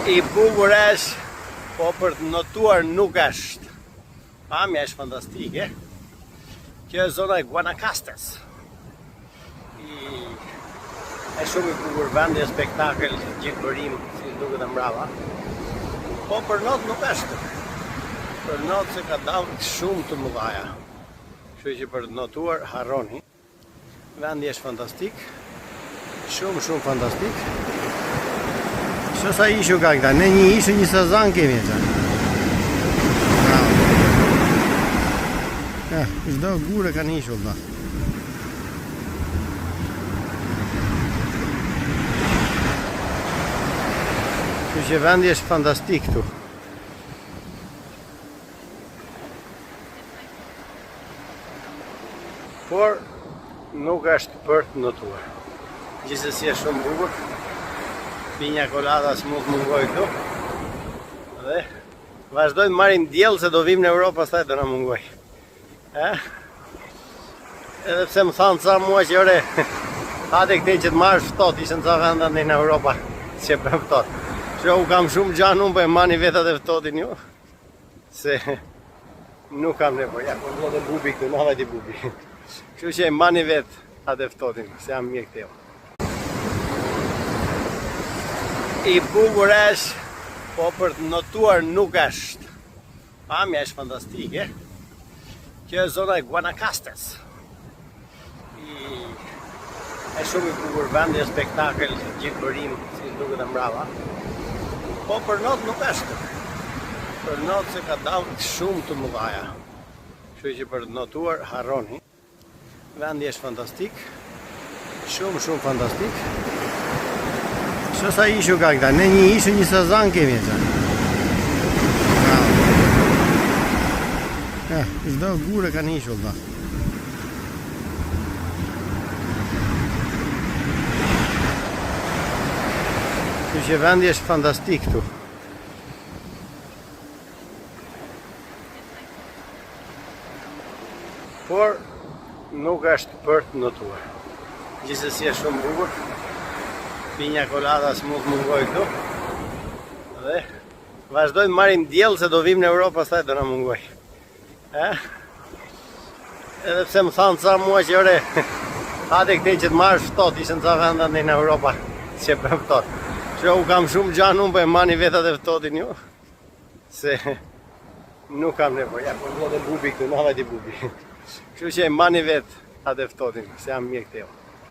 I bukur është, po për të notuar nuk është. Pamja është fantastike. Kjo është zona e Guanacastes. Është shumë i bukur vendi, spektakël, gjikërim, si duket e mbrapa. Po për not nuk është. Për not se ka dallë shumë të mëdha. Kështu që për të notuar harroni. Vendi është fantastik. Shumë fantastik. Sa ishu ka këta, ne një ishu një sezon kemi e qa. Shdo gure ka një ishu këta. Që që vendi është fantastik këtu. Por nuk është për të notuar. Gjithsesi është shumë bukur. Pinja kolada s'mund mungoj këtu. Dhe vazhdojmë marrim diell se do vim në Europë, pastaj do na mungoj. Edhe pse më thanë ca mua që ore hate këtej që të marrë ftohtë, ishën ca venda në Europë që për ftohtë. Që u kam shumë gjanë unë, po e mani vetat e ftohtin ju. Se nuk kam nevojë, ja po vlodhe bubi këtu, na vajti bubi. Kështu që e mani vet atë ftohtin, se jam mjek teo. I bukur është, po për të notuar nuk është. Pamja është fantastike. Kjo është zona e Guanacastes. Është shumë i bukur vendi, spektakël, gjikërim, si duket e mbrapa. Po për not nuk është. Për not se ka dallë shumë të mëdha. Kështu që për të notuar harroni. Vendi është fantastik. Shumë fantastik. Sa ishu ka këta, ne një ishu një sezon kemi e qa. Shdo gure ka një ishu këta. Që që vendi është fantastik këtu. Por nuk është për të notuar. Gjithsesi është shumë bukur. Pinja kolada s'mund mungoj këtu. Dhe vazhdojmë marrim diell se do vim në Europë, pastaj do na mungoj. Edhe pse më thanë ca mua që ore hate këtej që të marrë ftohtë, ishën ca venda në Europë që për ftohtë. Që u kam shumë gjanë unë, po e mani vetat e ftohtin ju. Se nuk kam nevojë, ja po vlodhe bubi këtu, na vajti bubi. Kështu që e mani vet atë ftohtin, se jam mjek teo.